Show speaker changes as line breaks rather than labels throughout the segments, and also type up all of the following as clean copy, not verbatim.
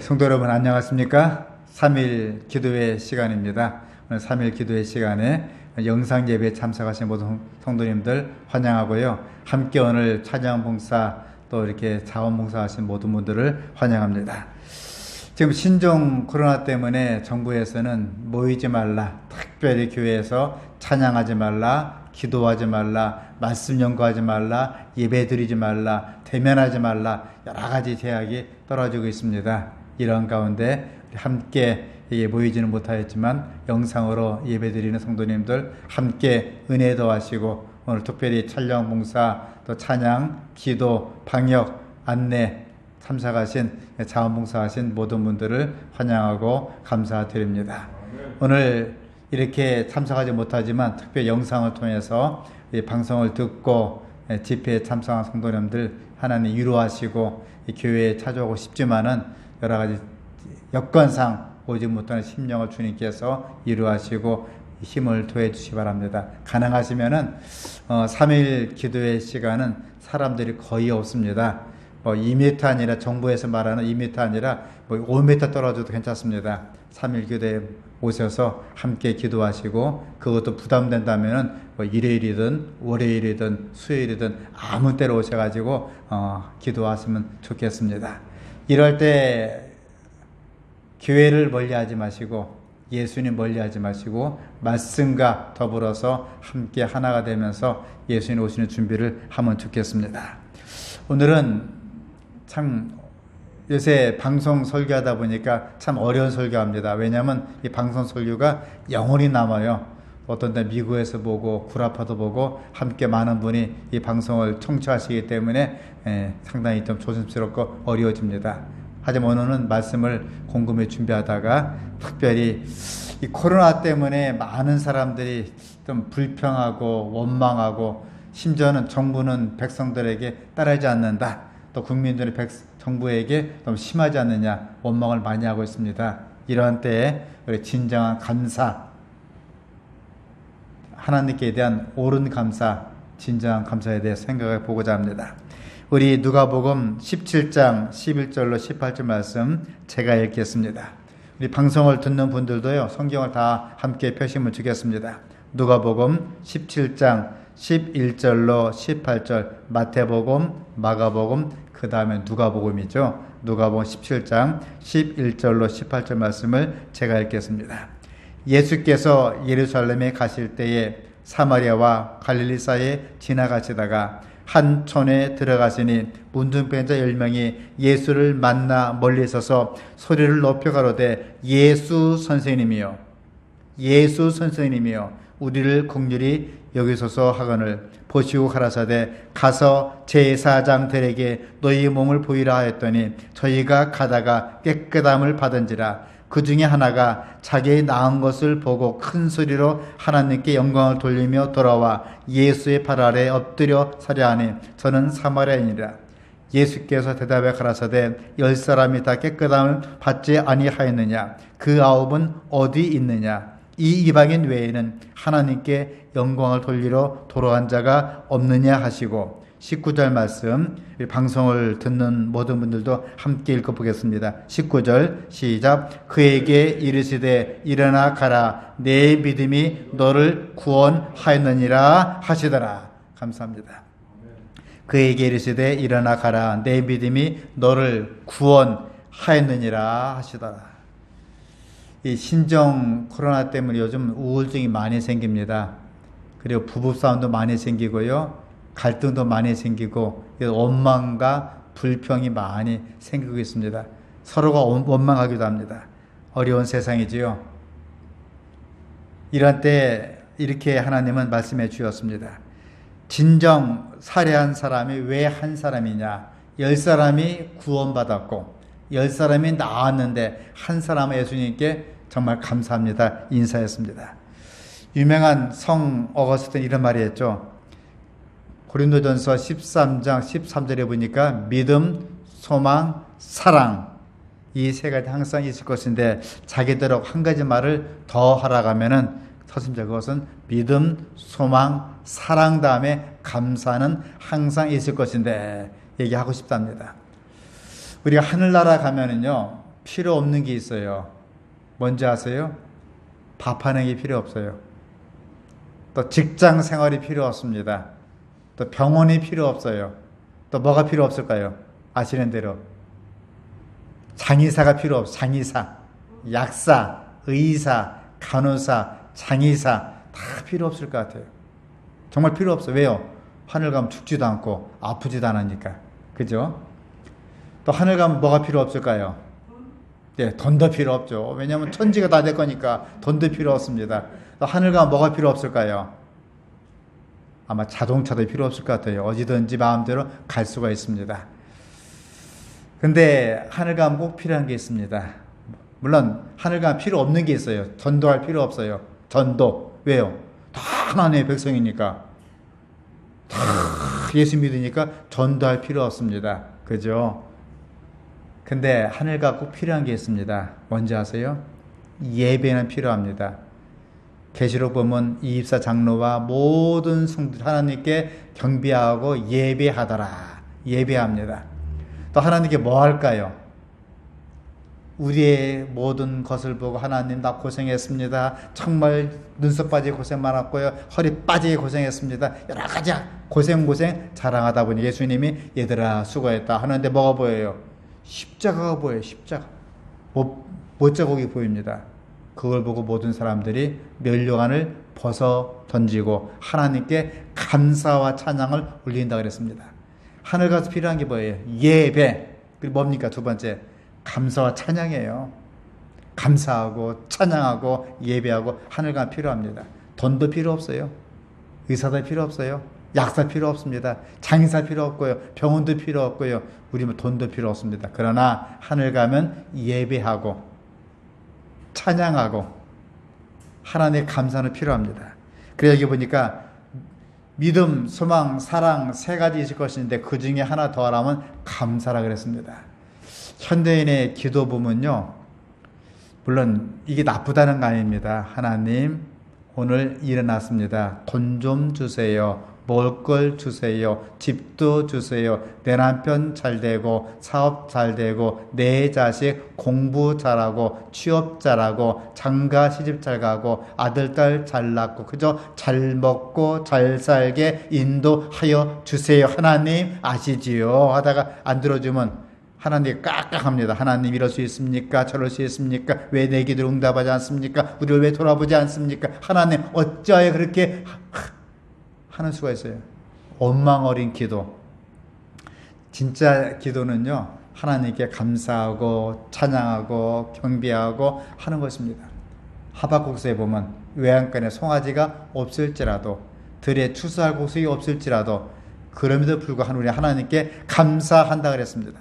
성도 여러분 안녕하십니까? 3일 기도회 시간입니다. 오늘 3일 기도회 시간에 영상 예배에 참석하신 모든 성도님들 환영하고요. 함께 오늘 찬양 봉사 또 이렇게 자원 봉사하신 모든 분들을 환영합니다. 지금 신종 코로나 때문에 정부에서는 모이지 말라, 특별히 교회에서 찬양하지 말라, 기도하지 말라, 말씀 연구하지 말라, 예배 드리지 말라, 대면하지 말라, 여러 가지 제약이 떨어지고 있습니다. 이런 가운데 함께 모이지는 못하였지만 영상으로 예배 드리는 성도님들 함께 은혜 더하시고 오늘 특별히 촬영 봉사, 또 찬양, 기도, 방역, 안내 참석하신 자원봉사하신 모든 분들을 환영하고 감사드립니다. 오늘 이렇게 참석하지 못하지만 특별 영상을 통해서 이 방송을 듣고 집회에 참석한 성도님들 하나님 위로하시고 교회에 찾아오고 싶지만은 여러 가지 여건상 오지 못하는 심령을 주님께서 위로하시고 힘을 더해 주시기 바랍니다. 가능하시면은 3일 기도의 시간은 사람들이 거의 없습니다. 2m 아니라 정부에서 말하는 2m 아니라 5m 떨어져도 괜찮습니다. 3일 기도에 오셔서 함께 기도하시고 그것도 부담된다면 일요일이든 월요일이든 수요일이든 아무 때로 오셔가지고 기도하시면 좋겠습니다. 이럴 때 교회를 멀리하지 마시고 예수님 멀리하지 마시고 말씀과 더불어서 함께 하나가 되면서 예수님 오시는 준비를 하면 좋겠습니다. 오늘은 참 요새 방송 설교하다 보니까 참 어려운 설교합니다. 왜냐하면 이 방송 설교가 영원히 남아요. 어떤 때 미국에서 보고 구라파도 보고 함께 많은 분이 이 방송을 청취하시기 때문에 상당히 좀 조심스럽고 어려워집니다. 하지만 오늘은 말씀을 곰곰이 준비하다가 특별히 이 코로나 때문에 많은 사람들이 좀 불평하고 원망하고 심지어는 정부는 백성들에게 따르지 않는다. 또 국민들이 정부에게 너무 심하지 않느냐 원망을 많이 하고 있습니다. 이러한 때에 우리 진정한 감사, 하나님께 대한 옳은 감사, 진정한 감사에 대해 생각해 보고자 합니다. 우리 누가복음 17장 11절로 18절 말씀 제가 읽겠습니다. 우리 방송을 듣는 분들도요, 성경을 다 함께 펴시면 주겠습니다. 누가복음 17장 11절로 18절, 마태복음, 마가복음, 그 다음에 누가복음이죠. 누가복음 17장 11절로 18절 말씀을 제가 읽겠습니다. 예수께서 예루살렘에 가실 때에 사마리아와 갈릴리 사이에 지나가시다가 한 촌에 들어가시니 문둥병자 10명이 예수를 만나 멀리 서서 소리를 높여 가로되 예수 선생님이여, 예수 선생님이여, 우리를 긍휼히 여기소서 하거늘 보시고 가라사대 가서 제사장들에게 너희 몸을 보이라 하였더니 저희가 가다가 깨끗함을 받은지라. 그 중에 하나가 자기의 나은 것을 보고 큰 소리로 하나님께 영광을 돌리며 돌아와 예수의 발 아래 엎드려 서려 하니 저는 사마리아인이라. 예수께서 대답해 가라사대 10사람이 다 깨끗함을 받지 아니하였느냐? 그 9은 어디 있느냐? 이 이방인 외에는 하나님께 영광을 돌리러 돌아간 자가 없느냐 하시고 19절 말씀 방송을 듣는 모든 분들도 함께 읽어보겠습니다. 19절 시작. 그에게 이르시되 일어나 가라 내 믿음이 너를 구원하였느니라 하시더라. 감사합니다. 그에게 이르시되 일어나 가라 내 믿음이 너를 구원하였느니라 하시더라. 이 신종 코로나 때문에 요즘 우울증이 많이 생깁니다. 그리고 부부싸움도 많이 생기고요. 갈등도 많이 생기고 원망과 불평이 많이 생기고 있습니다. 서로가 원망하기도 합니다. 어려운 세상이지요. 이런 때 이렇게 하나님은 말씀해 주셨습니다. 진정 살해한 사람이 왜 한 사람이냐? 10사람이 구원받았고 10사람이 나았는데 한 사람은 예수님께 정말 감사합니다 인사했습니다. 유명한 성 어거스틴 이런 말이 했죠. 고린도전서 13장 13절에 보니까 믿음, 소망, 사랑 이 세 가지 항상 있을 것인데 자기대로 한 가지 말을 더 하라고 하면은 서슴자 그것은 믿음, 소망, 사랑 다음에 감사는 항상 있을 것인데 얘기하고 싶답니다. 우리가 하늘나라 가면은요 필요 없는 게 있어요. 뭔지 아세요? 밥 하는 게 필요 없어요. 또 직장 생활이 필요 없습니다. 또 병원이 필요 없어요. 또 뭐가 필요 없을까요? 아시는 대로 장의사가 필요 없어요. 장의사, 약사, 의사, 간호사, 장의사 다 필요 없을 것 같아요. 정말 필요 없어요. 왜요? 하늘 가면 죽지도 않고 아프지도 않으니까. 그죠? 또 하늘 가면 뭐가 필요 없을까요? 예, 돈도 필요 없죠. 왜냐하면 천지가 다 될 거니까 돈도 필요 없습니다. 또 하늘 가면 뭐가 필요 없을까요? 아마 자동차도 필요 없을 것 같아요. 어디든지 마음대로 갈 수가 있습니다. 근데 하늘 가면 꼭 필요한 게 있습니다. 물론 하늘 가면 필요 없는 게 있어요. 전도할 필요 없어요. 전도. 왜요? 다 하나님의 백성이니까. 다 예수 믿으니까 전도할 필요 없습니다. 그죠? 근데 하늘과 꼭 필요한 게 있습니다. 뭔지 아세요? 예배는 필요합니다. 계시록 보면 이집사 장로와 모든 성들 하나님께 경배하고 예배하더라. 예배합니다. 또 하나님께 뭐 할까요? 우리의 모든 것을 보고 하나님 나 고생했습니다. 정말 눈썹 빠지게 고생 많았고요. 허리 빠지게 고생했습니다. 여러 가지 고생 자랑하다 보니 예수님이 얘들아 수고했다 하는데 뭐가 보여요? 십자가가 보여요. 십자가. 못자국이 보입니다. 그걸 보고 모든 사람들이 멸류관을 벗어 던지고 하나님께 감사와 찬양을 올린다 그랬습니다. 하늘 가서 필요한 게 뭐예요? 예배. 그리고 뭡니까? 두 번째, 감사와 찬양이에요. 감사하고 찬양하고 예배하고 하늘 가면 필요합니다. 돈도 필요 없어요. 의사도 필요 없어요. 약사 필요 없습니다. 장의사 필요 없고요. 병원도 필요 없고요. 우리 뭐 돈도 필요 없습니다. 그러나 하늘 가면 예배하고 찬양하고 하나님의 감사는 필요합니다. 그래 여기 보니까 믿음, 소망, 사랑 세 가지 있을 것인데 그 중에 하나 더 하라면 감사라 그랬습니다. 현대인의 기도 보면요. 물론 이게 나쁘다는 거 아닙니다. 하나님 오늘 일어났습니다. 돈 좀 주세요. 먹을 걸 주세요. 집도 주세요. 내 남편 잘 되고 사업 잘 되고 내 자식 공부 잘하고 취업 잘하고 장가 시집 잘 가고 아들 딸 잘 낳고 그저 잘 먹고 잘 살게 인도하여 주세요. 하나님 아시지요? 하다가 안 들어주면 하나님 깍깍합니다. 하나님 이럴 수 있습니까? 저럴 수 있습니까? 왜 내 기도를 응답하지 않습니까? 우리를 왜 돌아보지 않습니까? 하나님 어찌하여 그렇게 하는 수가 있어요. 원망 어린 기도. 진짜 기도는요. 하나님께 감사하고 찬양하고 경배하고 하는 것입니다. 하박국서에 보면 외양간에 송아지가 없을지라도 들에 추수할 곳이 없을지라도 그럼에도 불구하고 우리 하나님께 감사한다 그랬습니다.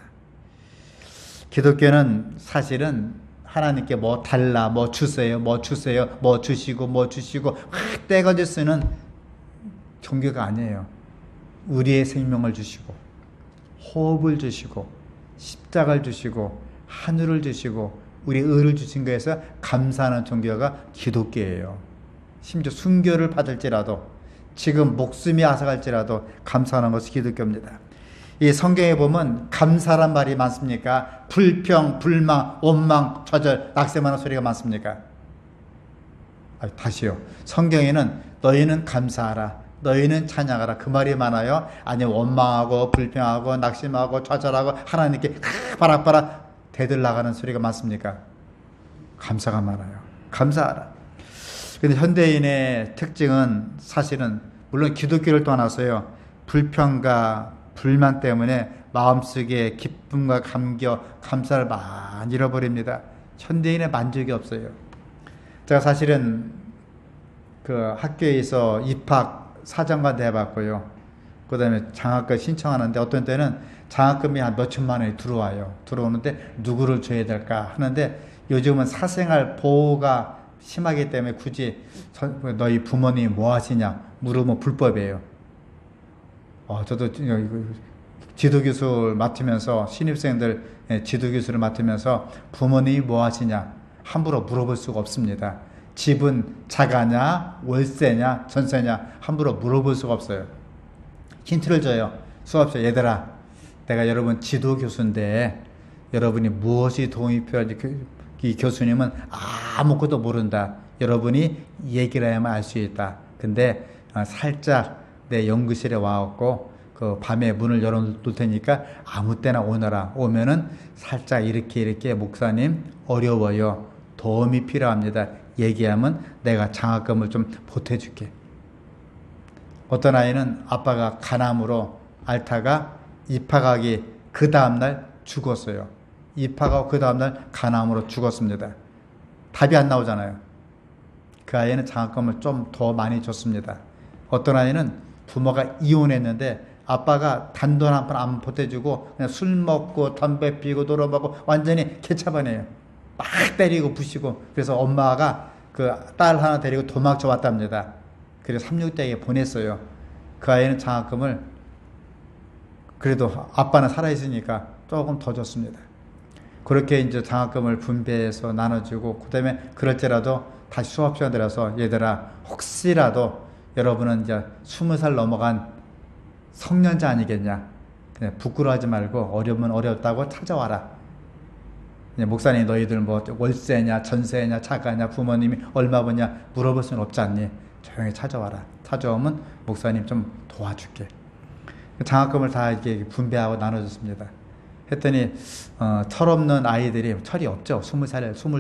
기독교는 사실은 하나님께 뭐 달라, 뭐 주세요, 뭐 주세요, 뭐 주시고 확 떼거지 쓰는 종교가 아니에요. 우리의 생명을 주시고 호흡을 주시고 십자가를 주시고 하늘을 주시고 우리 의를 주신 것에서 감사하는 종교가 기독교예요. 심지어 순교를 받을지라도 지금 목숨이 앗아갈지라도 감사하는 것이 기독교입니다. 이 성경에 보면 감사란 말이 많습니까? 불평, 불망, 원망, 좌절, 낙심하는 소리가 많습니까? 다시요. 성경에는 너희는 감사하라. 너희는 찬양하라. 그 말이 많아요. 아니 원망하고 불평하고 낙심하고 좌절하고 하나님께 바락바락 대들나가는 소리가 많습니까? 감사가 많아요. 감사하라. 근데 현대인의 특징은 사실은 물론 기독교를 떠나서요. 불평과 불만 때문에 마음속에 기쁨과 감격, 감사를 많이 잃어버립니다. 현대인의 만족이 없어요. 제가 사실은 그 학교에서 입학 사정관도 해봤고요. 그 다음에 장학금 신청하는데 어떤 때는 장학금이 한 몇천만 원이 들어와요. 들어오는데 누구를 줘야 될까 하는데 요즘은 사생활 보호가 심하기 때문에 굳이 너희 부모님이 뭐 하시냐 물으면 불법이에요. 저도 지도교수를 맡으면서 신입생들 지도교수를 맡으면서 부모님이 뭐 하시냐 함부로 물어볼 수가 없습니다. 집은 자가냐 월세냐 전세냐 함부로 물어볼 수가 없어요. 힌트를 줘요. 수업시에 얘들아 내가 여러분 지도교수인데 여러분이 무엇이 도움이 필요한지 이 교수님은 아무것도 모른다. 여러분이 얘기를 해야만 알 수 있다. 근데 살짝 내 연구실에 와갖고 그 밤에 문을 열어놓을 테니까 아무 때나 오너라. 오면은 살짝 이렇게 목사님 어려워요. 도움이 필요합니다. 얘기하면 내가 장학금을 좀 보태줄게. 어떤 아이는 아빠가 간암으로 앓다가 입학하기 그 다음날 죽었어요. 입학하고 그 다음날 간암으로 죽었습니다. 답이 안 나오잖아요. 그 아이는 장학금을 좀 더 많이 줬습니다. 어떤 아이는 부모가 이혼했는데 아빠가 단돈 한 푼 안 보태주고 그냥 술 먹고 담배 피우고 놀아먹고 완전히 개차반이에요. 막 때리고 부시고. 그래서 엄마가 그 딸 하나 데리고 도망쳐 왔답니다. 그래서 삼육대에 보냈어요. 그 아이는 장학금을 그래도 아빠는 살아있으니까 조금 더 줬습니다. 그렇게 이제 장학금을 분배해서 나눠주고, 그 다음에 그럴때라도 다시 수업 시간 들어서 얘들아, 혹시라도 여러분은 이제 20살 넘어간 성년자 아니겠냐. 그냥 부끄러워하지 말고 어려우면 어렵다고 찾아와라. 목사님 너희들 뭐 월세냐 전세냐 차가냐 부모님이 얼마 버냐 물어볼 수는 없지 않니? 조용히 찾아와라. 찾아오면 목사님 좀 도와줄게. 장학금을 다 이렇게 분배하고 나눠줬습니다. 했더니 철없는 아이들이, 철이 없죠. 20살, 25,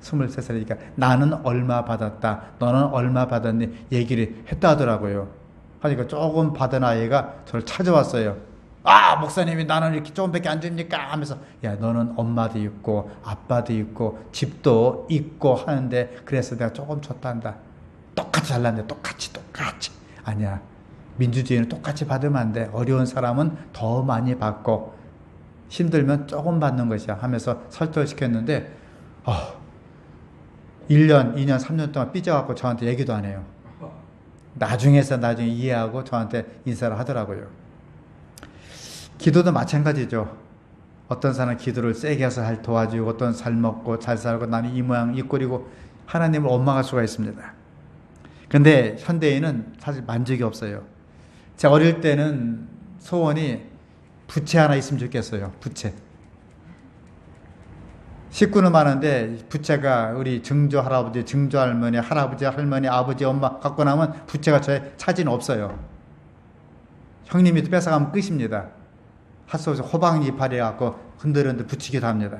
23살이니까 나는 얼마 받았다, 너는 얼마 받았니 얘기를 했다 하더라고요. 하니까 조금 받은 아이가 저를 찾아왔어요. 아, 목사님이 나는 이렇게 조금밖에 안 줍니까? 하면서, 야, 너는 엄마도 있고 아빠도 있고 집도 있고 하는데 그래서 내가 조금 줬단다. 똑같이 잘랐는데 똑같이. 아니야. 민주주의는 똑같이 받으면 안 돼. 어려운 사람은 더 많이 받고 힘들면 조금 받는 것이야 하면서 설득을 시켰는데 1년, 2년, 3년 동안 삐져갖고 저한테 얘기도 안 해요. 나중에 이해하고 저한테 인사를 하더라고요. 기도도 마찬가지죠. 어떤 사람은 기도를 세게 해서 잘 도와주고, 어떤 잘 먹고 잘 살고 나는 이 모양 이 꼴이고 하나님을 원망할 수가 있습니다. 근데 현대인은 사실 만족이 없어요. 제가 어릴 때는 소원이 부채 하나 있으면 좋겠어요. 부채. 식구는 많은데 부채가 우리 증조 할아버지, 증조 할머니, 할아버지, 할머니, 아버지, 엄마 갖고 나면 부채가 저의 차지는 없어요. 형님이 뺏어가면 끝입니다. 핫소스 호박 이파리 갖고 흔들흔들 붙이기도 합니다.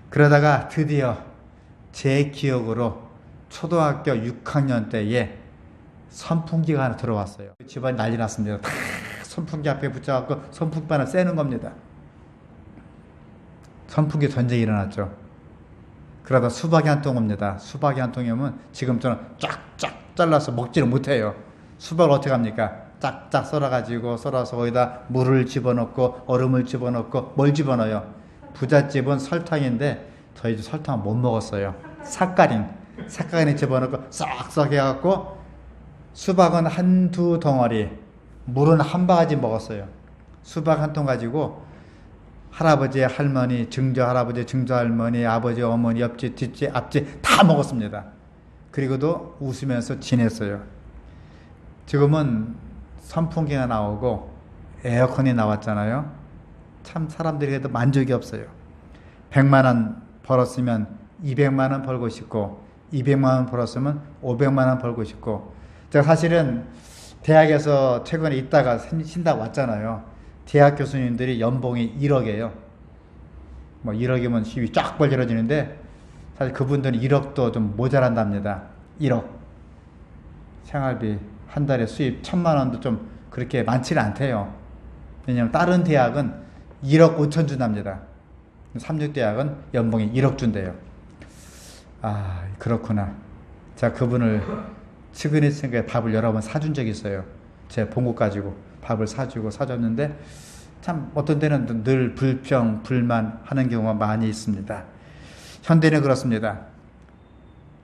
그러다가 드디어 제 기억으로 초등학교 6학년 때에 선풍기가 하나 들어왔어요. 집안이 난리 났습니다. 다 선풍기 앞에 붙여갖고 선풍기만을 쐬는 겁니다. 선풍기 전쟁이 일어났죠. 그러다 수박이 한 통 옵니다. 수박이 한 통이 오면 지금 저는 쫙쫙 잘라서 먹지를 못해요. 수박을 어떻게 합니까? 쫙쫙 썰어서 거기다 물을 집어넣고 얼음을 집어넣고 뭘 집어넣어요? 부잣집은 설탕인데 저희 집 설탕 못 먹었어요. 사카린 집어넣고 싹싹 해갖고 수박은 한두 덩어리, 물은 한 바가지 먹었어요. 수박 한 통 가지고 할아버지, 할머니, 증조 할아버지, 증조 할머니, 아버지, 어머니, 옆집, 뒷집, 앞집 다 먹었습니다. 그리고도 웃으면서 지냈어요. 지금은 선풍기가 나오고 에어컨이 나왔잖아요. 참 사람들이 해도 만족이 없어요. 100만 원 벌었으면 200만 원 벌고 싶고, 200만 원 벌었으면 500만 원 벌고 싶고. 제가 사실은 대학에서 최근에 있다가 신다 왔잖아요. 대학 교수님들이 연봉이 1억이에요. 뭐 1억이면 힘이 쫙 벌려지는데 사실 그분들은 1억도 좀 모자란답니다. 1억. 생활비 한 달에 수입 1,000만 원도 좀 그렇게 많지는 않대요. 왜냐하면 다른 대학은 1억 5천 준답니다. 삼육대학은 연봉이 1억 준대요. 아, 그렇구나. 제가 그분을 측은했으니까 밥을 여러 번 사준 적이 있어요. 제 봉급 가지고 밥을 사줬는데 참 어떤 때는 늘 불평, 불만하는 경우가 많이 있습니다. 현대는 그렇습니다.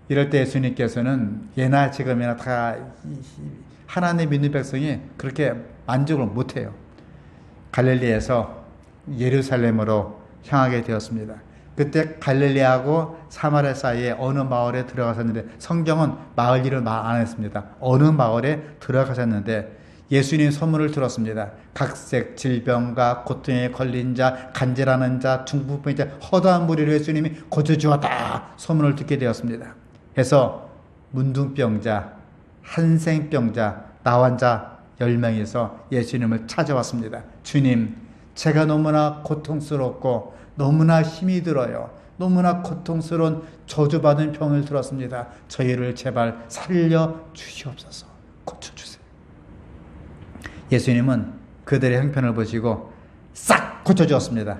이럴 때 예수님께서는 예나 지금이나 다 하나님 믿는 백성이 그렇게 만족을 못해요. 갈릴리에서 예루살렘으로 향하게 되었습니다. 그때 갈릴리하고 사마리아 사이에 어느 마을에 들어가셨는데 성경은 마을 이름을 말 안 했습니다. 어느 마을에 들어가셨는데 예수님 소문을 들었습니다. 각색 질병과 고통에 걸린 자, 간질하는 자, 중풍병 자, 허다한 무리를 예수님이 고쳐주었다 소문을 듣게 되었습니다. 해서 문둥병자, 한생병자, 나환자 10명에서 예수님을 찾아왔습니다. 주님, 제가 너무나 고통스럽고 너무나 힘이 들어요. 너무나 고통스러운 저주받은 병을 들었습니다. 저희를 제발 살려주시옵소서. 고쳐주세요. 예수님은 그들의 형편을 보시고 싹 고쳐주었습니다.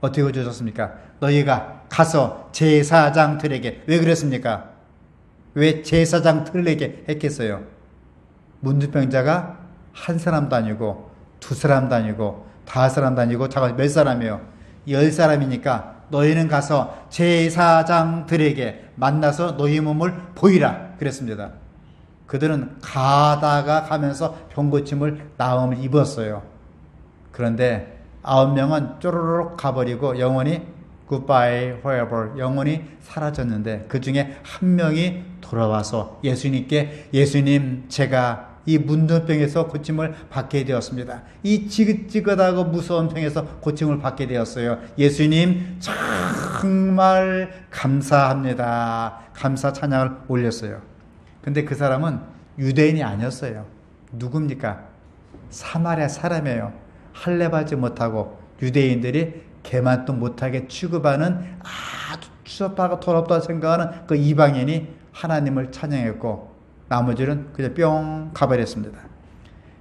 어떻게 고쳐줬습니까? 너희가 가서 제사장들에게, 왜 그랬습니까? 왜 제사장들에게 했겠어요? 문둥병자가 한 사람도 아니고 두 사람도 아니고 다섯 사람도 아니고 잠깐 몇 사람이에요? 10사람이니까 너희는 가서 제사장들에게 만나서 너희 몸을 보이라 그랬습니다. 그들은 가면서 병고침을 나음을 입었어요. 그런데 9명은 쪼르륵 가버리고 영원히 goodbye forever, 영원히 사라졌는데 그 중에 한 명이 돌아와서 예수님께, 예수님, 제가 이 문둥병에서 고침을 받게 되었습니다. 이 지긋지긋하고 무서운 병에서 고침을 받게 되었어요. 예수님 정말 감사합니다. 감사 찬양을 올렸어요. 근데 그 사람은 유대인이 아니었어요. 누굽니까? 사마리아 사람이에요. 할례받지 못하고 유대인들이 개만도 못하게 취급하는 아주 추잡하고 더럽다 생각하는 그 이방인이 하나님을 찬양했고 나머지는 그냥 뿅 가버렸습니다.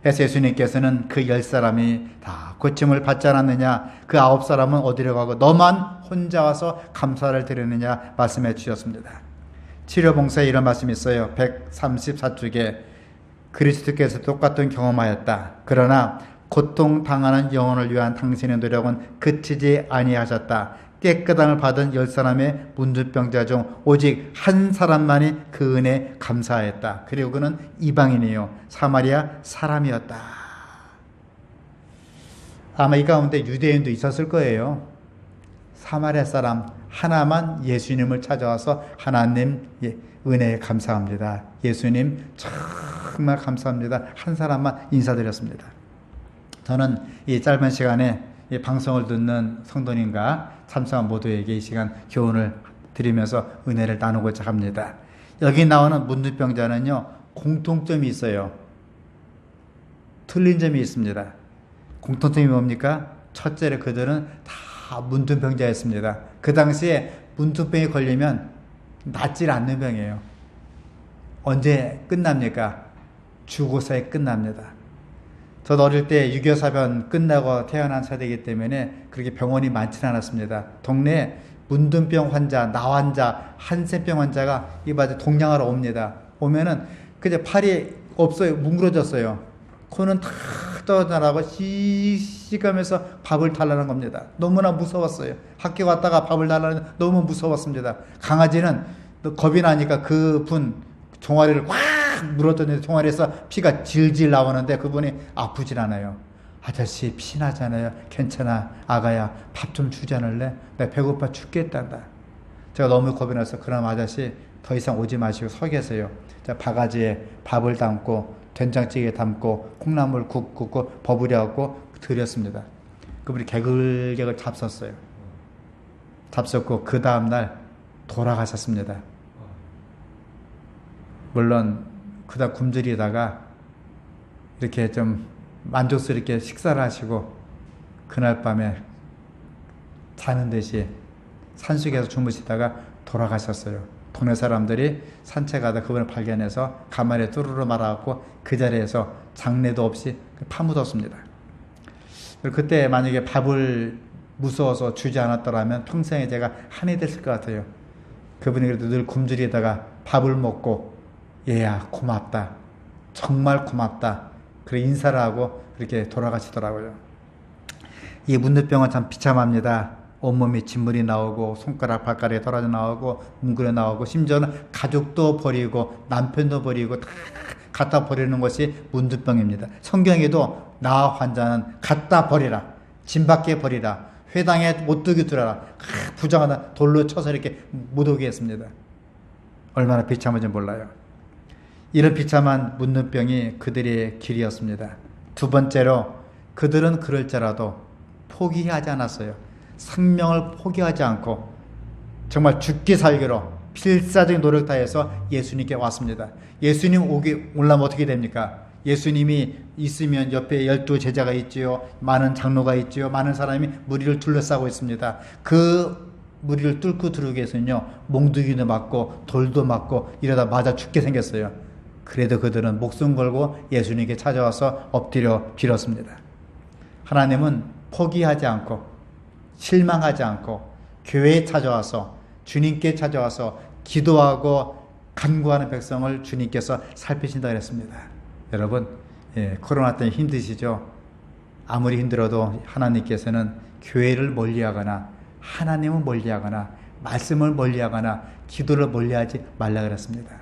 그래서 예수님께서는 그 10사람이 다 고침을 받지 않았느냐, 그 9사람은 어디로 가고 너만 혼자 와서 감사를 드리느냐 말씀해 주셨습니다. 치료봉사에 이런 말씀이 있어요. 134쪽에 그리스도께서 똑같은 경험하였다. 그러나 고통당하는 영혼을 위한 당신의 노력은 그치지 아니하셨다. 깨끗함을 받은 10사람의 문둥병자 중 오직 한 사람만이 그 은혜에 감사하였다. 그리고 그는 이방인이요 사마리아 사람이었다. 아마 이 가운데 유대인도 있었을 거예요. 사마리아 사람 하나만 예수님을 찾아와서 하나님 은혜에 감사합니다. 예수님 정말 감사합니다. 한 사람만 인사드렸습니다. 저는 이 짧은 시간에 이 방송을 듣는 성도님과 참석한 모두에게 이 시간 교훈을 드리면서 은혜를 나누고자 합니다. 여기 나오는 문둥병자는요, 공통점이 있어요. 틀린 점이 있습니다. 공통점이 뭡니까? 첫째로 그들은 다 문둥병자였습니다. 그 당시에 문둥병에 걸리면 낫질 않는 병이에요. 언제 끝납니까? 죽어서야 끝납니다. 저도 어릴 때 6.25 사변 끝나고 태어난 세대이기 때문에 그렇게 병원이 많지는 않았습니다. 동네에 문둥병 환자, 나환자, 한센병 환자가 이바지 동냥하러 옵니다. 오면은 그냥 팔이 없어요. 뭉그러졌어요. 코는 다 떠나라고 씩씩하면서 밥을 달라는 겁니다. 너무나 무서웠어요. 학교 갔다가 밥을 달라는 너무 무서웠습니다. 강아지는 겁이 나니까 그분 종아리를 꽉 물었더니 종아리에서 피가 질질 나오는데 그분이 아프질 않아요. 아저씨 피나잖아요. 괜찮아 아가야 밥 좀 주지 않을래? 나 배고파 죽겠단다. 제가 너무 겁이 나서 그럼 아저씨 더 이상 오지 마시고 서 계세요. 자, 바가지에 밥을 담고 된장찌개 담고 콩나물 국 굽고 버무려갖고 드렸습니다. 그분이 개글개글 잡섰어요. 잡섰고 그 다음날 돌아가셨습니다. 물론 그다 굶주리다가 이렇게 좀 만족스럽게 식사를 하시고 그날 밤에 자는 듯이 산속에서 주무시다가 돌아가셨어요. 동네 사람들이 산책하다 그분을 발견해서 가만히 뚜루루 말아갖고 그 자리에서 장례도 없이 파묻었습니다. 그때 만약에 밥을 무서워서 주지 않았더라면 평생에 제가 한이 됐을 것 같아요. 그분이 그래도 늘 굶주리다가 밥을 먹고 얘야 고맙다. 정말 고맙다. 그래 인사를 하고 그렇게 돌아가시더라고요. 이 문둥병은 참 비참합니다. 온몸에 진물이 나오고 손가락 발가락에 떨어져 나오고 뭉그러 나오고 심지어는 가족도 버리고 남편도 버리고 다 갖다 버리는 것이 문둥병입니다. 성경에도 나 환자는 갖다 버리라. 진 밖에 버리라. 회당에 못 두게 두라. 부정하다 돌로 쳐서 이렇게 못 오게 했습니다. 얼마나 비참한지 몰라요. 이런 비참한 문둥병이 그들의 길이었습니다. 두 번째로 그들은 그럴지라도 포기하지 않았어요. 생명을 포기하지 않고 정말 죽기 살기로 필사적인 노력 다해서 예수님께 왔습니다. 예수님 올라면 어떻게 됩니까? 예수님이 있으면 옆에 12 제자가 있지요. 많은 장로가 있지요. 많은 사람이 무리를 둘러싸고 있습니다. 그 무리를 뚫고 들어오기 위해서는요, 몽둥이도 맞고 돌도 맞고 이러다 맞아 죽게 생겼어요. 그래도 그들은 목숨 걸고 예수님께 찾아와서 엎드려 빌었습니다. 하나님은 포기하지 않고 실망하지 않고 교회에 찾아와서 주님께 찾아와서 기도하고 간구하는 백성을 주님께서 살피신다 그랬습니다. 여러분, 코로나 때문에 힘드시죠? 아무리 힘들어도 하나님께서는 교회를 멀리하거나 하나님을 멀리하거나 말씀을 멀리하거나 기도를 멀리하지 말라 그랬습니다.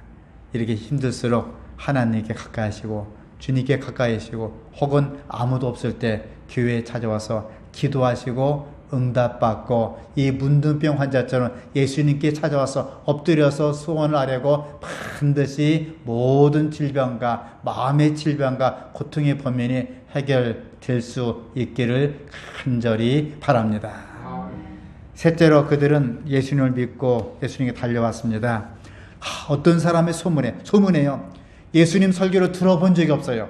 이렇게 힘들수록 하나님께 가까이 하시고 주님께 가까이 하시고 혹은 아무도 없을 때 교회에 찾아와서 기도하시고 응답받고 이 문둥병 환자처럼 예수님께 찾아와서 엎드려서 소원을 아뢰고 반드시 모든 질병과 마음의 질병과 고통의 범면이 해결될 수 있기를 간절히 바랍니다. 셋째로 그들은 예수님을 믿고 예수님께 달려왔습니다. 어떤 사람의 소문이에요. 예수님 설교를 들어본 적이 없어요.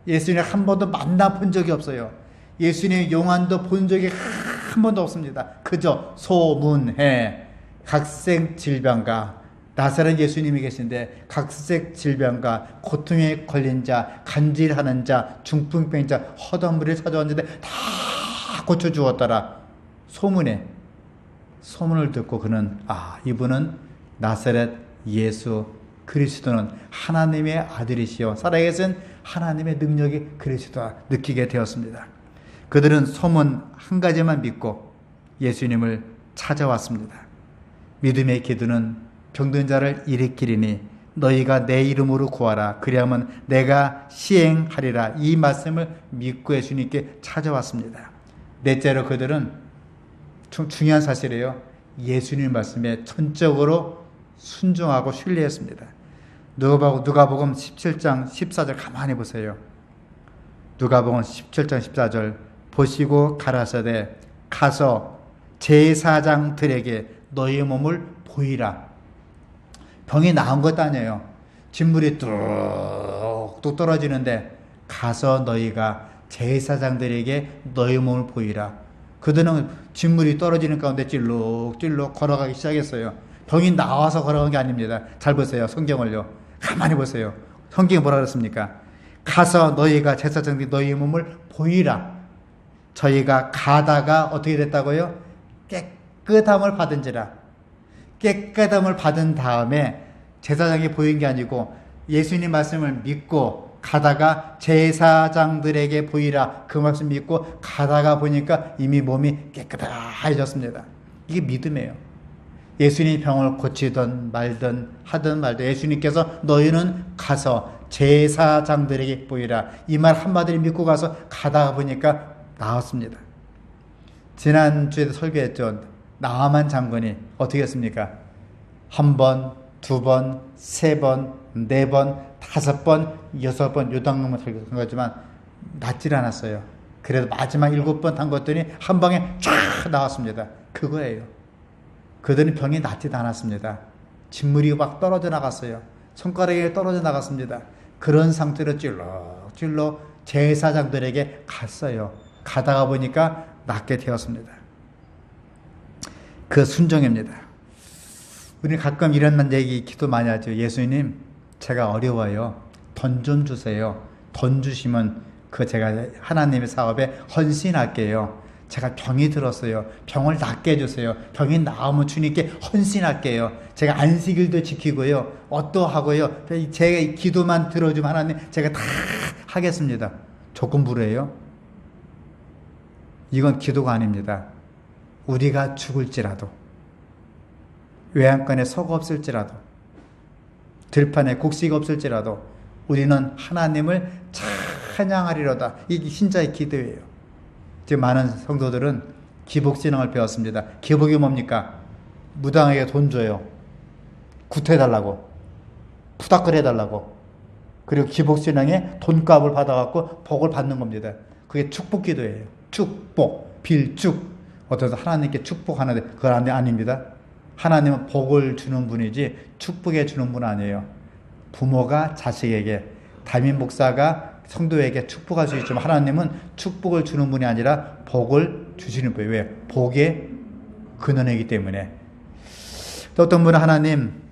예수님 한 번도 만나본 적이 없어요. 예수님의 용안도 본 적이 한 번도 없습니다. 그저 소문해. 각색 질병과 나사렛 예수님이 계신데 각색 질병과 고통에 걸린 자, 간질하는 자, 중풍병자, 허덤물이 찾아왔는데 다 고쳐주었더라. 소문을 듣고 그는 이분은 나사렛 예수 그리스도는 하나님의 아들이시요 살아계신 하나님의 능력이 그리스도다 느끼게 되었습니다. 그들은 소문 한 가지만 믿고 예수님을 찾아왔습니다. 믿음의 기도는 병든 자를 일으키리니 너희가 내 이름으로 구하라 그리하면 내가 시행하리라. 이 말씀을 믿고 예수님께 찾아왔습니다. 넷째로 그들은 중요한 사실이에요. 예수님 말씀에 전적으로 순종하고 신뢰했습니다. 누가복음 17장 14절 가만히 보세요. 누가복음 17장 14절 보시고 가라사대 가서 제사장들에게 너희의 몸을 보이라. 병이 나은 것도 아니에요. 진물이 뚝뚝 떨어지는데 가서 너희가 제사장들에게 너희 몸을 보이라. 그들은 진물이 떨어지는 가운데 찔룩찔룩 걸어가기 시작했어요. 병이 나와서 걸어간 게 아닙니다. 잘 보세요. 성경을요. 가만히 보세요. 성경이 뭐라 그랬습니까? 가서 너희가 제사장들이 너희 몸을 보이라. 저희가 가다가 어떻게 됐다고요? 깨끗함을 받은지라. 깨끗함을 받은 다음에 제사장이 보인 게 아니고 예수님 말씀을 믿고 가다가 제사장들에게 보이라. 그 말씀 믿고 가다가 보니까 이미 몸이 깨끗해졌습니다. 이게 믿음이에요. 예수님이 병을 고치든 말든 하든 말든 예수님께서 너희는 가서 제사장들에게 보이라. 이 말 한마디를 믿고 가서 가다가 보니까 나았습니다. 지난주에도 설교했죠. 나아만 장군이 어떻게 했습니까? 한 번, 두 번, 세 번, 네 번, 다섯 번, 여섯 번 요단강만 설교한 거지만 낫질 않았어요. 그래도 마지막 7번 단 것들이 한 방에 쫙 나왔습니다. 그거예요. 그들은 병이 낫지도 않았습니다. 진물이 막 떨어져 나갔어요. 손가락에 떨어져 나갔습니다. 그런 상태로 찔러 제사장들에게 갔어요. 가다가 보니까 낫게 되었습니다. 그 순종입니다. 우리는 가끔 이런 기도 많이 하죠. 예수님, 제가 어려워요. 돈 좀 주세요. 돈 주시면 제가 하나님의 사업에 헌신할게요. 제가 병이 들었어요. 병을 낫게 해주세요. 병이 나으면 주님께 헌신할게요. 제가 안식일도 지키고요. 어떠하고요. 제 기도만 들어주면 하나님 제가 다 하겠습니다. 조건부로예요. 이건 기도가 아닙니다. 우리가 죽을지라도 외양간에 석 없을지라도 들판에 곡식이 없을지라도 우리는 하나님을 찬양하리로다. 이게 신자의 기도예요. 지금 많은 성도들은 기복신앙을 배웠습니다. 기복이 뭡니까? 무당에게 돈 줘요. 구태해달라고. 푸닥거려달라고. 그리고 기복신앙에 돈값을 받아갖고 복을 받는 겁니다. 그게 축복기도예요. 축복, 빌축. 어떤 하나님께 축복하는데 그건 아닙니다. 하나님은 복을 주는 분이지 축복해 주는 분 아니에요. 부모가 자식에게, 담임 목사가 성도에게 축복할 수 있지만 하나님은 축복을 주는 분이 아니라 복을 주시는 분이에요. 왜? 복의 근원이기 때문에. 또 어떤 분은 하나님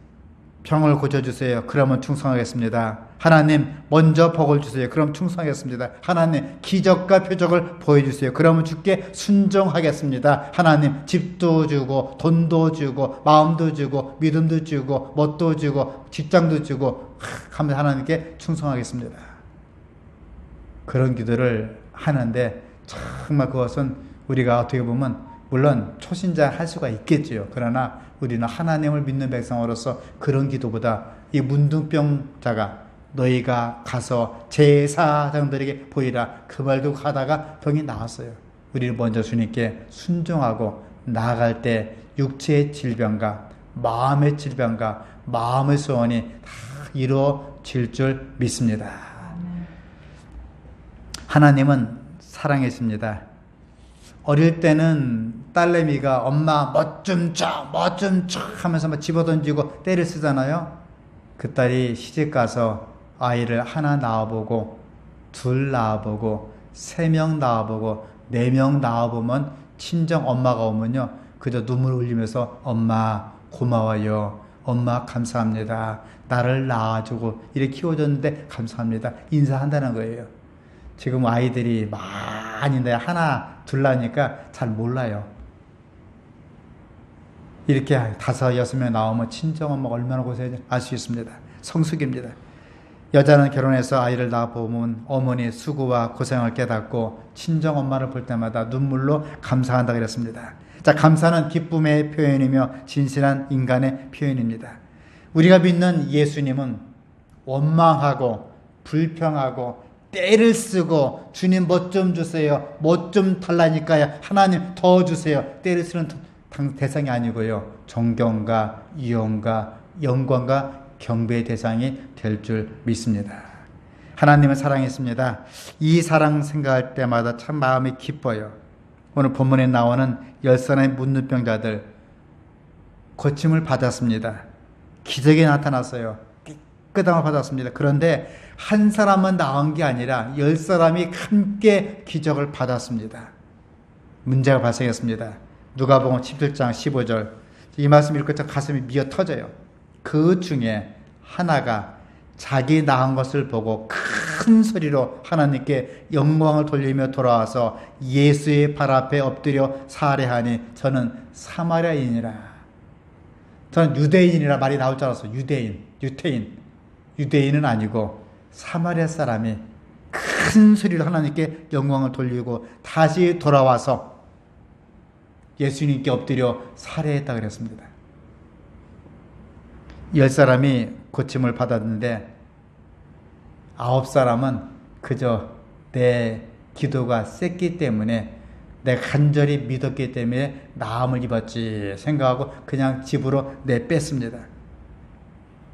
병을 고쳐주세요. 그러면 충성하겠습니다. 하나님 먼저 복을 주세요. 그럼 충성하겠습니다. 하나님 기적과 표적을 보여주세요. 그러면 주께 순종하겠습니다. 하나님 집도 주고 돈도 주고 마음도 주고 믿음도 주고 멋도 주고 직장도 주고 하면 하나님께 충성하겠습니다. 그런 기도를 하는데 정말 그것은 우리가 어떻게 보면 물론 초신자 할 수가 있겠지요. 그러나 우리는 하나님을 믿는 백성으로서 그런 기도보다 이 문둥병자가 너희가 가서 제사장들에게 보이라 그 말도 하다가 병이 나았어요. 우리는 먼저 주님께 순종하고 나아갈 때 육체의 질병과 마음의 질병과 마음의 소원이 다 이루어질 줄 믿습니다. 하나님은 사랑이십니다. 어릴 때는 딸내미가 엄마 멋 좀 쳐 하면서 막 집어던지고 때를 쓰잖아요. 그 딸이 시집가서 아이를 하나 낳아보고 둘 낳아보고 3명 낳아보고 4명 낳아보면 친정 엄마가 오면요 그저 눈물 흘리면서 엄마 고마워요. 엄마 감사합니다. 나를 낳아주고 이렇게 키워줬는데 감사합니다. 인사한다는 거예요. 지금 아이들이 많이 하나 둘 나니까 잘 몰라요. 이렇게 5, 6명 나오면 친정엄마가 얼마나 고생했는지 알 수 있습니다. 성숙입니다. 여자는 결혼해서 아이를 낳아보면 어머니의 수고와 고생을 깨닫고 친정엄마를 볼 때마다 눈물로 감사한다 그랬습니다. 자, 감사는 기쁨의 표현이며 진실한 인간의 표현입니다. 우리가 믿는 예수님은 원망하고 불평하고 때를 쓰고 주님 뭐 좀 주세요. 뭐 좀 달라니까요. 하나님 더 주세요. 때를 쓰는 대상이 아니고요. 존경과 이용과 영광과 경배의 대상이 될 줄 믿습니다. 하나님은 사랑했습니다. 이 사랑 생각할 때마다 참 마음이 기뻐요. 오늘 본문에 나오는 10사람의 문둥병자들 고침을 받았습니다. 기적이 나타났어요. 깨끗함을 받았습니다. 그런데 한 사람만 나온 게 아니라 10사람이 함께 기적을 받았습니다. 문제가 발생했습니다. 누가복음 17장 15절 이 말씀 읽을 때 가슴이 미어 터져요. 그 중에 하나가 자기 낳은 것을 보고 큰 소리로 하나님께 영광을 돌리며 돌아와서 예수의 발 앞에 엎드려 살해하니 저는 사마리아인이라. 저는 유대인이라 말이 나올 줄 알았어요. 유대인은 아니고 사마리아 사람이 큰 소리로 하나님께 영광을 돌리고 다시 돌아와서 예수님께 엎드려 살해했다 그랬습니다. 10사람이 고침을 받았는데 9사람은 그저 내 기도가 셌기 때문에 내가 간절히 믿었기 때문에 나음을 입었지 생각하고 그냥 집으로 내뺐습니다.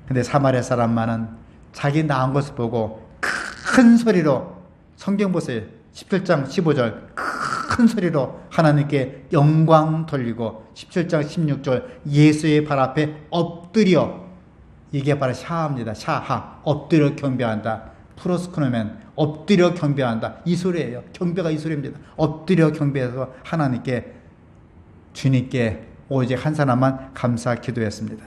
근데 사마리아 사람만은 자기 낳은 것을 보고 큰 소리로 성경 보세요. 17장 15절 큰 소리로 하나님께 영광 돌리고 17장 16절 예수의 발 앞에 엎드려 이게 바로 샤하입니다. 샤하 엎드려 경배한다. 프로스크노멘 엎드려 경배한다. 이 소리예요. 경배가 이 소리입니다. 엎드려 경배해서 하나님께 주님께 오직 한 사람만 감사 기도했습니다.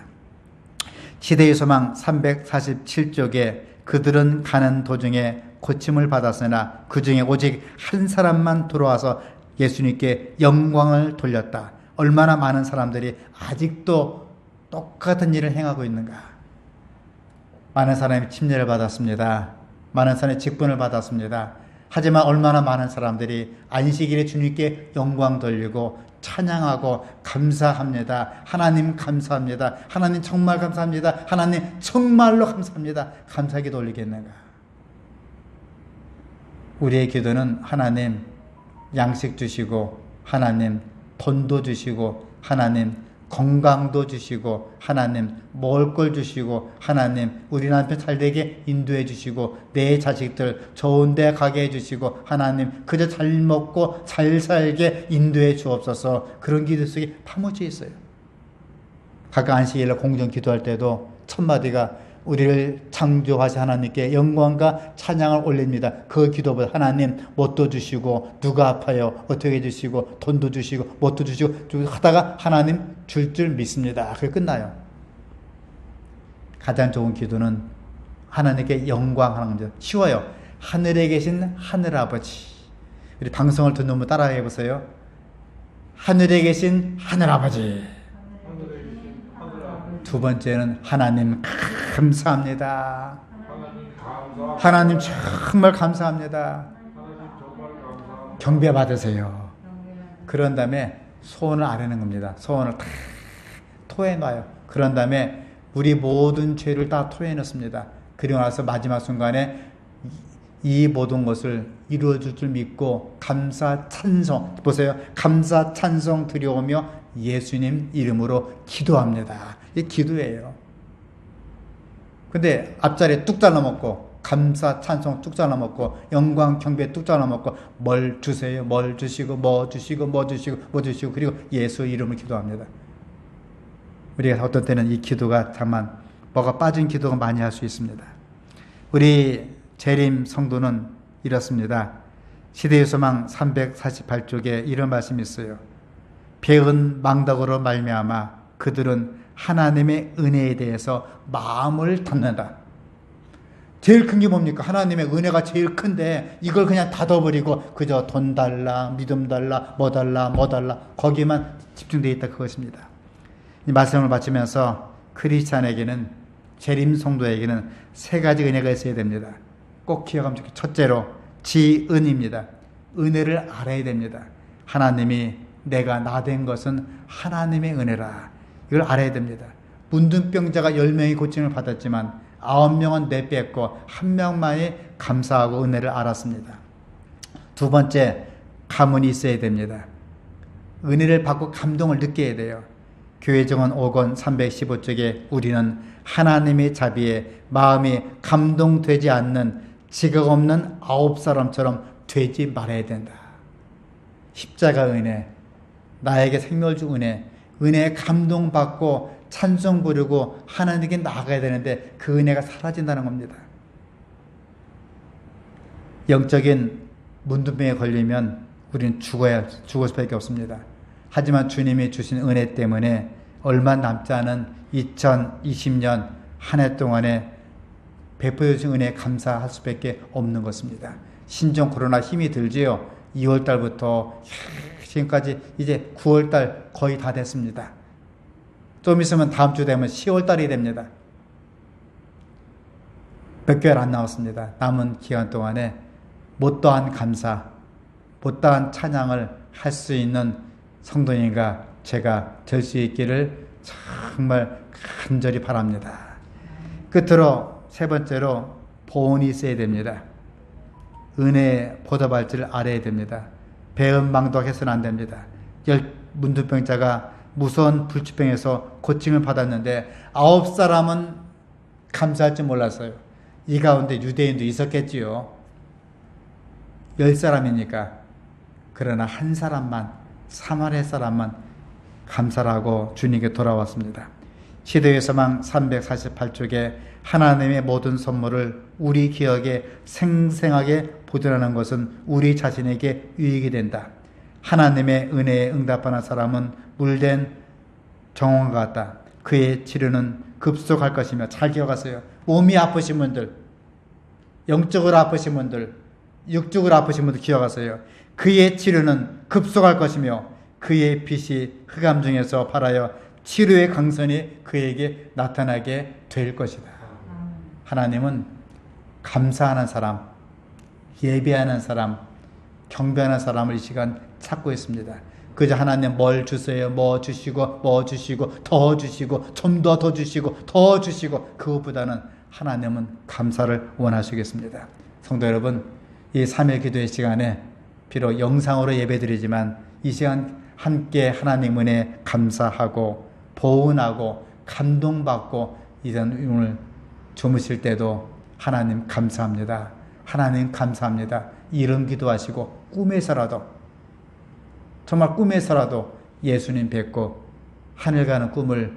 시대의 소망 347쪽에 그들은 가는 도중에 고침을 받았으나 그 중에 오직 한 사람만 돌아와서 예수님께 영광을 돌렸다. 얼마나 많은 사람들이 아직도 똑같은 일을 행하고 있는가. 많은 사람이 침례를 받았습니다. 많은 사람이 직분을 받았습니다. 하지만 얼마나 많은 사람들이 안식일에 주님께 영광 돌리고 찬양하고 감사합니다. 하나님 감사합니다. 하나님 정말 감사합니다. 하나님 정말로 감사합니다. 감사기도 올리겠는가. 우리의 기도는 하나님 양식 주시고 하나님 돈도 주시고 하나님 건강도 주시고 하나님 먹을 걸 주시고 하나님 우리 남편 잘되게 인도해 주시고 내 자식들 좋은 데 가게 해 주시고 하나님 그저 잘 먹고 잘 살게 인도해 주옵소서. 그런 기도 속에 파묻혀 있어요. 각각 안식일날 공정 기도할 때도 첫 마디가 우리를 창조하신 하나님께 영광과 찬양을 올립니다. 그 기도보다 하나님 뭣도 주시고 누가 아파요 어떻게 주시고 돈도 주시고 뭣도 주시고 하다가 하나님 줄 믿습니다. 그게 끝나요. 가장 좋은 기도는 하나님께 영광하는 거죠. 쉬워요. 하늘에 계신 하늘아버지. 우리 방송을 듣는 분 따라해 보세요. 하늘에 계신 하늘아버지. 두 번째는 하나님 감사합니다. 하나님 정말 감사합니다. 경배 받으세요. 그런 다음에 소원을 아뢰는 겁니다. 소원을 다 토해놔요. 그런 다음에 우리 모든 죄를 다 토해놓습니다. 그리고 나서 마지막 순간에 이 모든 것을 이루어줄 줄 믿고 감사 찬송 보세요. 감사 찬송 드려오며 예수님 이름으로 기도합니다. 이게 기도예요. 근데 앞자리에 뚝 잘라먹고 감사 찬송 뚝 잘라먹고 영광 경배 뚝 잘라먹고 뭘 주세요. 뭘 주시고 뭐 주시고 뭐 주시고 뭐 주시고 그리고 예수 이름을 기도합니다. 우리가 어떤 때는 이 기도가 다만 뭐가 빠진 기도가 많이 할 수 있습니다. 우리 재림 성도는 이렇습니다. 시대의 소망 348쪽에 이런 말씀이 있어요. 배은 망덕으로 말미암아 그들은 하나님의 은혜에 대해서 마음을 닫는다. 제일 큰 게 뭡니까? 하나님의 은혜가 제일 큰데 이걸 그냥 닫아버리고 그저 돈 달라, 믿음 달라, 뭐 달라, 뭐 달라 거기만 집중되어 있다 그것입니다. 이 말씀을 마치면서 크리스찬에게는 재림 성도에게는 세 가지 은혜가 있어야 됩니다. 꼭 기억하면 좋겠어요. 첫째로 지은입니다. 은혜를 알아야 됩니다. 하나님이 내가 나 된 것은 하나님의 은혜라. 이걸 알아야 됩니다. 문둥병자가 10명이 고침을 받았지만 9명은 내뺐고 1명만이 감사하고 은혜를 알았습니다. 두 번째, 가문이 있어야 됩니다. 은혜를 받고 감동을 느껴야 돼요. 교회정원 5권 315쪽에 우리는 하나님의 자비에 마음이 감동되지 않는 지각 없는 9사람처럼 되지 말아야 된다. 십자가 은혜, 나에게 생명을 준 은혜, 은혜에 감동받고 찬송 부르고 하나님께 나아가야 되는데 그 은혜가 사라진다는 겁니다. 영적인 문둥병에 걸리면 우리는 죽을 수밖에 없습니다. 하지만 주님이 주신 은혜 때문에 얼마 남지 않은 2020년 한 해 동안에 베풀어 주신 은혜에 감사할 수밖에 없는 것입니다. 신종 코로나 힘이 들지요. 2월 달부터 지금까지 이제 9월 달 거의 다 됐습니다. 좀 있으면 다음 주 되면 10월 달이 됩니다. 몇 개월 안 남았습니다. 남은 기간 동안에 못다한 감사, 못다한 찬양을 할 수 있는 성도님과 제가 될 수 있기를 정말 간절히 바랍니다. 끝으로 세 번째로 보온이 있어야 됩니다. 은혜 보답할 줄 알아야 됩니다. 배은망덕해서는 안 됩니다. 문둥병자가 무서운 불치병에서 고침을 받았는데 9사람은 감사할 줄 몰랐어요. 이 가운데 유대인도 있었겠지요. 10사람이니까. 그러나 한 사람만, 사마리아 사람만 감사하고 주님께 돌아왔습니다. 시대의 소망 348쪽에 하나님의 모든 선물을 우리 기억에 생생하게 보존하는 것은 우리 자신에게 유익이 된다. 하나님의 은혜에 응답하는 사람은 물된 정원과 같다. 그의 치료는 급속할 것이며, 잘 기억하세요. 몸이 아프신 분들, 영적으로 아프신 분들, 육적으로 아프신 분들 기억하세요. 그의 치료는 급속할 것이며 그의 빛이 흑암 중에서 발하여 치료의 강선이 그에게 나타나게 될 것이다. 하나님은 감사하는 사람, 예배하는 사람, 경배하는 사람을 이 시간 찾고 있습니다. 그저 하나님 뭘 주세요, 뭐 주시고, 뭐 주시고, 더 주시고, 좀 더 주시고, 더 주시고, 그것보다는 하나님은 감사를 원하시겠습니다. 성도 여러분, 이 3일 기도의 시간에 비록 영상으로 예배드리지만 이 시간 함께 하나님 은혜에 감사하고 보은하고 감동받고 이런 오늘 주무실 때도 하나님 감사합니다. 하나님 감사합니다. 이런 기도하시고 꿈에서라도 정말 꿈에서라도 예수님 뵙고 하늘 가는 꿈을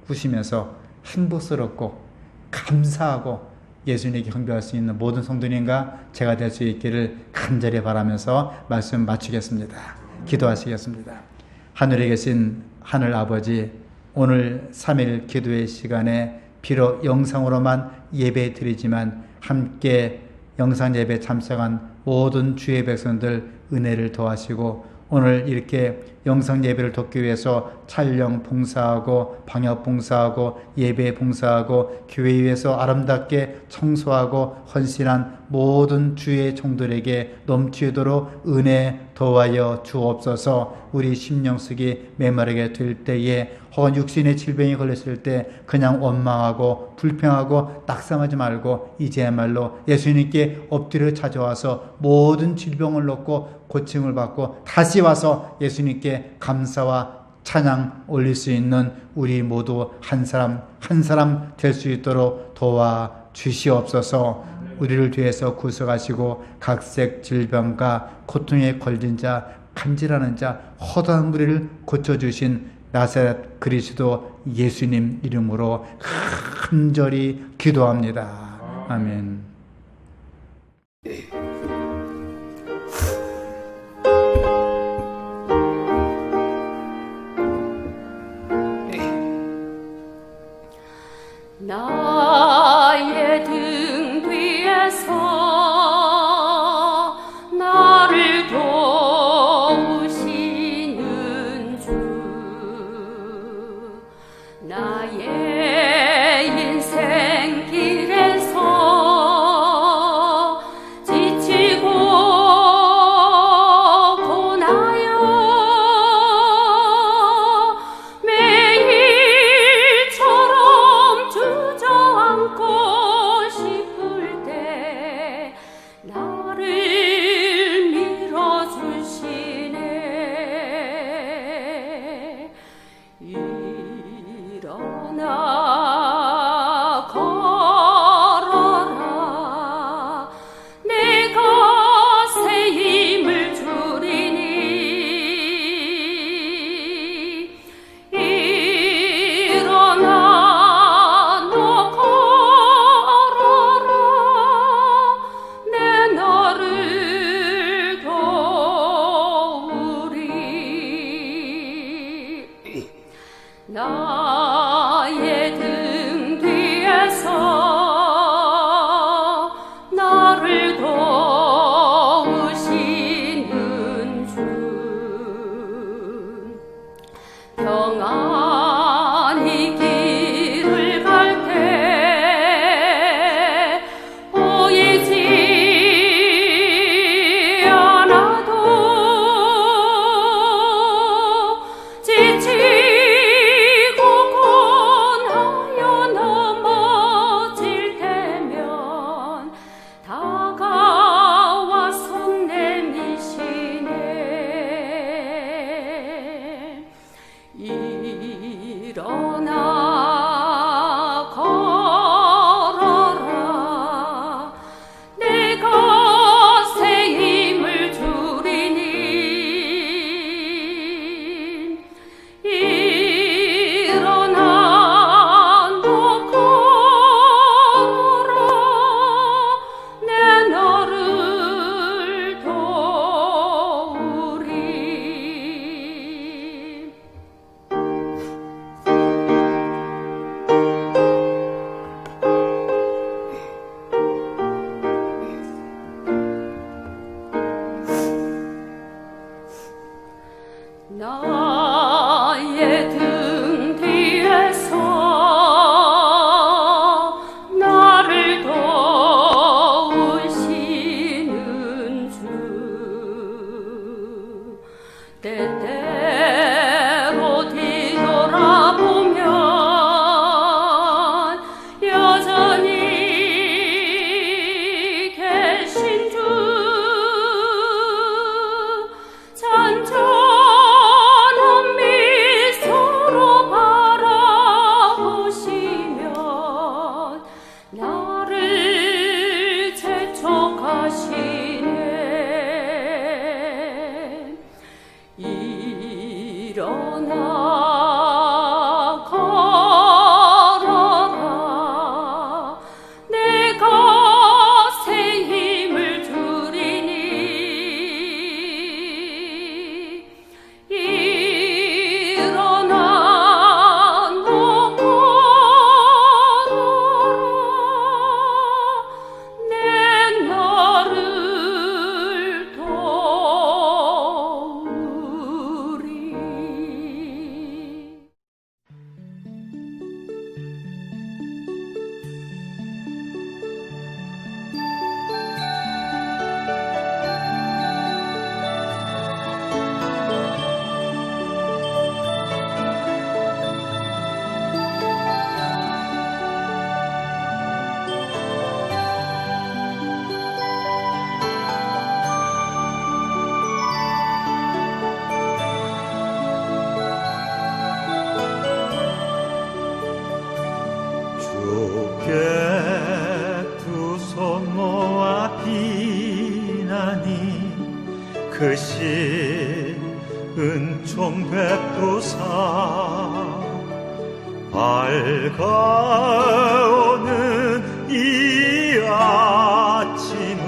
꾸시면서 행복스럽고 감사하고 예수님께 경배할 수 있는 모든 성도님과 제가 될 수 있기를 간절히 바라면서 말씀 마치겠습니다. 기도하시겠습니다. 하늘에 계신 하늘 아버지, 오늘 3일 기도의 시간에 비록 영상으로만 예배 드리지만 함께 영상 예배 참석한 모든 주의 백성들 은혜를 더하시고 오늘 이렇게 영상 예배를 돕기 위해서 촬영 봉사하고 방역 봉사하고 예배 봉사하고 교회 위에서 아름답게 청소하고 헌신한 모든 주의 종들에게 넘치도록 은혜 더하여 주옵소서. 우리 심령속이 메마르게 될 때에 혹은 육신의 질병이 걸렸을 때 그냥 원망하고 불평하고 낙상하지 말고 이제야말로 예수님께 엎드려 찾아와서 모든 질병을 놓고 고침을 받고 다시 와서 예수님께 감사와 찬양 올릴 수 있는 우리 모두 한 사람 한 사람 될 수 있도록 도와 주시옵소서. 우리를 뒤에서 구속하시고 각색 질병과 고통에 걸린 자, 간질하는 자, 허다한 우리를 고쳐주신 나사렛 그리스도 예수님 이름으로 간절히 기도합니다. 아멘.
나의 등 뒤에서 나를 도우시는 주, 나의 인생 길에서 지치고 고나여 매일처럼 주저앉고 싶을 때 나를 밀어주시네. 일어나 걸어라, 내가 새 힘을 주리니. 일어나 너 걸어라, 내 너를 도우리. 나의 등 뒤에서 나를 도우시는 주, 평안히 길을 갈 때 보이지 않아도 지치고 고나여 넘어질 때면 다가와 손 내미시네. 일어나 걸어라, 내가 새 힘을 주리니. 일어나 너 걸어라, 내 너를 도우리. 나의 등 뒤에서 나를 도우시는 주, 때때로 뒤돌아보면 여전히 계신 주, 잔잔한
그 시은총 베푸사 밝아오는 이 아침을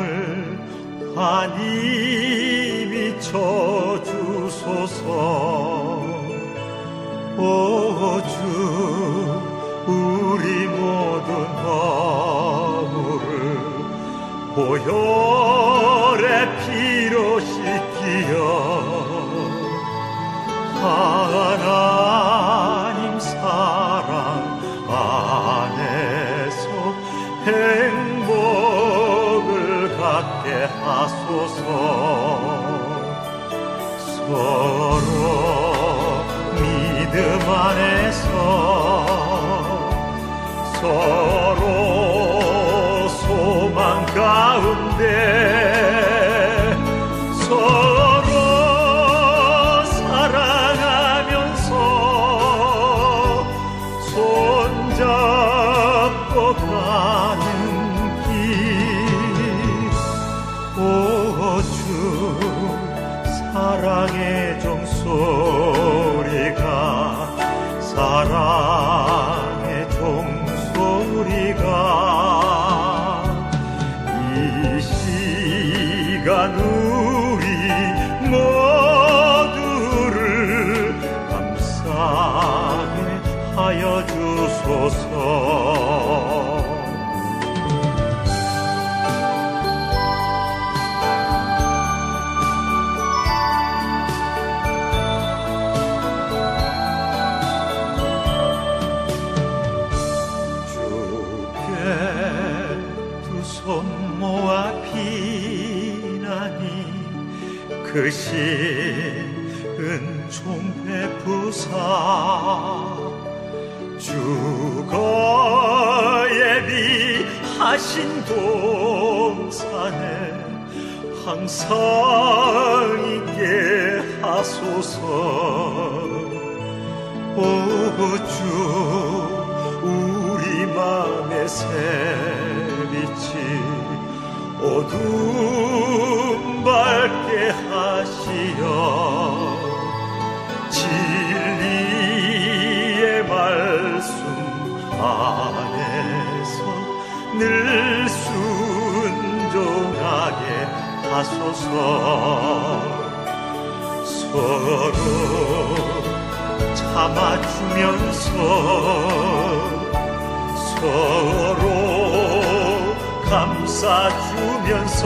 환히 비춰주소서. 오 주, 우리 모든 허물을 보혈의 피로 씻기어 하나님 사랑 안에서 행복을 갖게 하소서. 서로 믿음 안에서 서로 소망 가운데 서로 사랑하면서 손잡고 가는 길. 오 주, 사랑의 종소리가 사랑의 종소리가 이 시간 우리 모두를 감싸게 하여 주소서. 손 모아 비나니 그 시은총 베푸사 주거 예비하신 동산에 항상 있게 하소서. 오 주, 우리 맘의 새빛이 어둠 밝게 하시어 진리의 말씀 안에서 늘 순종하게 하소서. 서로 참아주면서 서로 감싸주면서